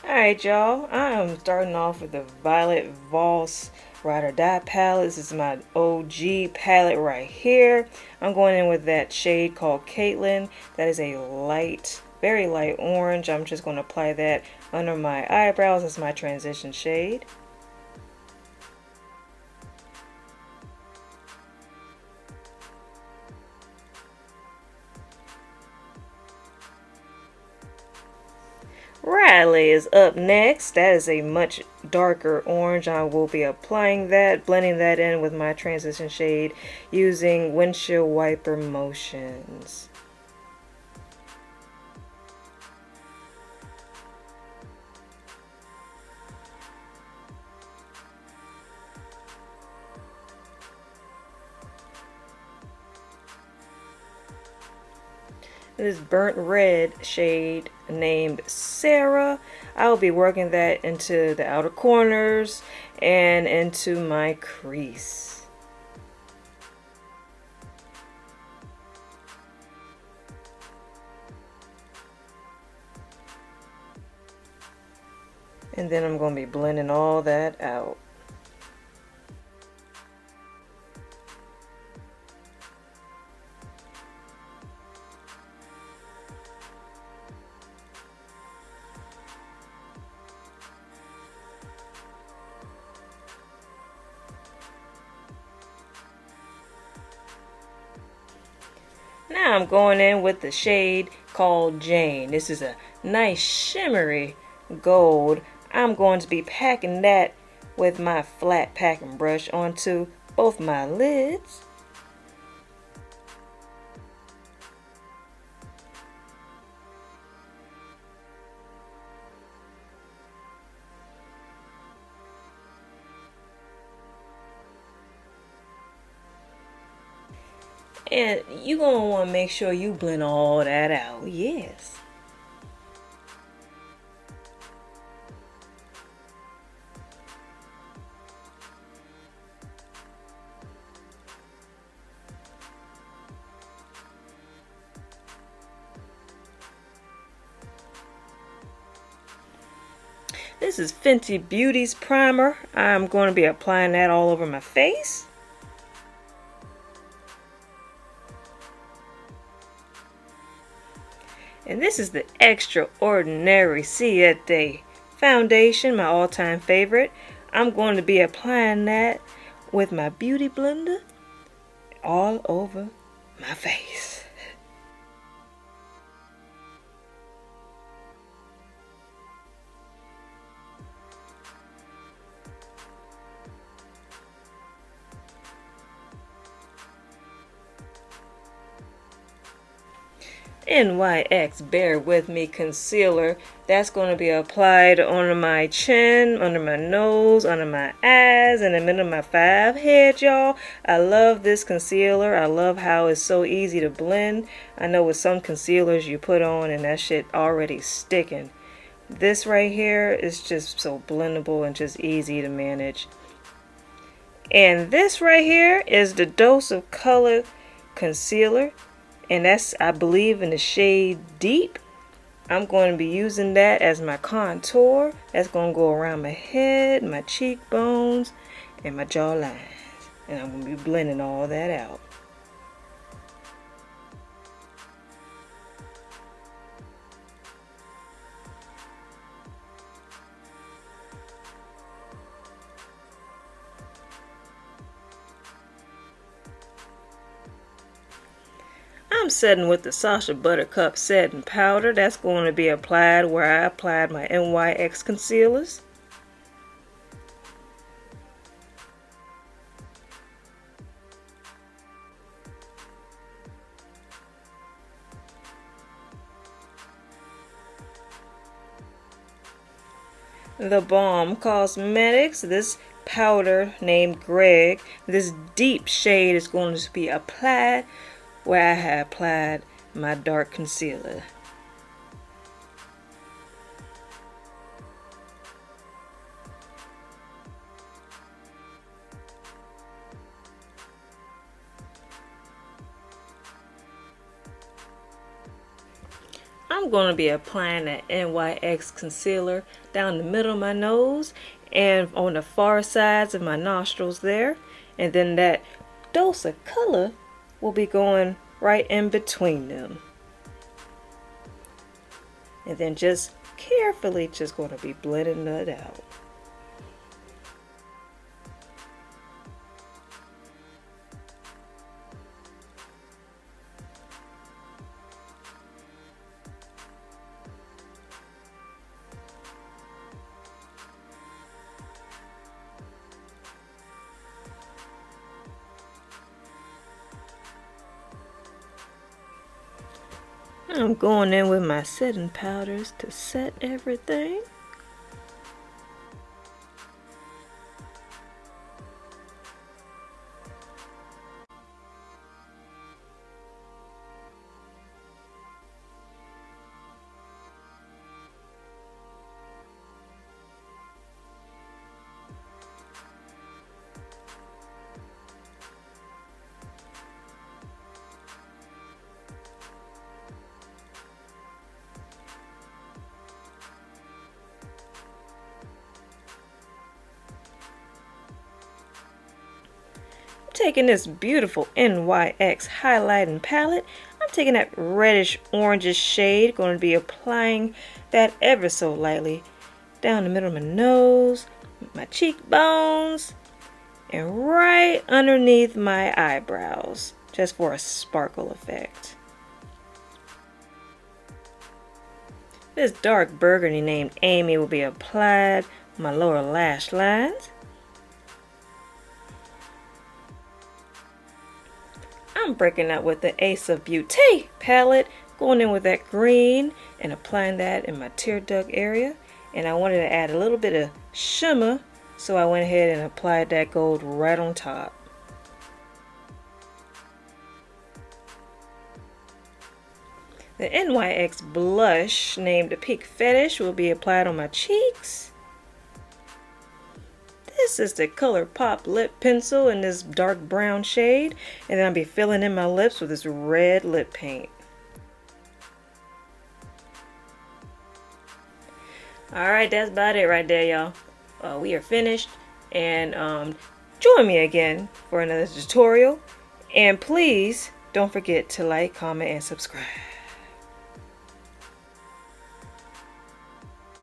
Alright, y'all, I am starting off with the Violet Voss Ride or Die palette. This is my OG palette right here. I'm going in with that shade called Caitlin. That is a light, very light orange. I'm just going to apply that under my eyebrows as my transition shade. Riley is up next. That is a much darker orange. I will be applying that, blending that in with my transition shade using windshield wiper motions. This burnt red shade named Sarah. I will be working that into the outer corners and into my crease. And then I'm going to be blending all that out. Now I'm going in with the shade called Jane. This is a nice shimmery gold. I'm going to be packing that with my flat packing brush onto both my lids. And you're going to want to make sure you blend all that out. Yes. This is Fenty Beauty's primer. I'm going to be applying that all over my face. And this is the Extraordinary Ciat'e foundation, my all-time favorite. I'm going to be applying that with my beauty blender all over my face. NYX Bear With Me concealer. That's going to be applied under my chin, under my nose, under my eyes, and the middle of my forehead, y'all. I love this concealer. I love how it's so easy to blend. I know with some concealers you put on and that shit already sticking. This right here is just so blendable and just easy to manage. And this right here is the Dose of Color concealer. And that's, I believe, in the shade Deep. I'm going to be using that as my contour. That's going to go around my head, my cheekbones, and my jawline. And I'm going to be blending all that out. I'm setting with the Sacha Buttercup setting powder. That's going to be applied where I applied my NYX concealers. The Balm Cosmetics, this powder named Greg. This deep shade is going to be applied where I have applied my dark concealer. I'm going to be applying that NYX concealer down the middle of my nose and on the far sides of my nostrils there. And then that dose of color will be going right in between them. And then just carefully just going to be blending it out. I'm going in with my setting powders to set everything. Taking this beautiful NYX highlighting palette, I'm taking that reddish orangish shade, going to be applying that ever so lightly down the middle of my nose, my cheekbones, and right underneath my eyebrows, just for a sparkle effect. This dark burgundy named Amy will be applied on my lower lash lines. I'm breaking out with the Ace of Beaut'e palette, going in with that green and applying that in my tear duct area. And I wanted to add a little bit of shimmer, so I went ahead and applied that gold right on top. The NYX blush named the Peak Fetish will be applied on my cheeks. This is the Colorpop lip pencil in this dark brown shade, and then I'll be filling in my lips with this red lip paint. Alright, that's about it right there, y'all. We are finished, and join me again for another tutorial, and please don't forget to like, comment, and subscribe.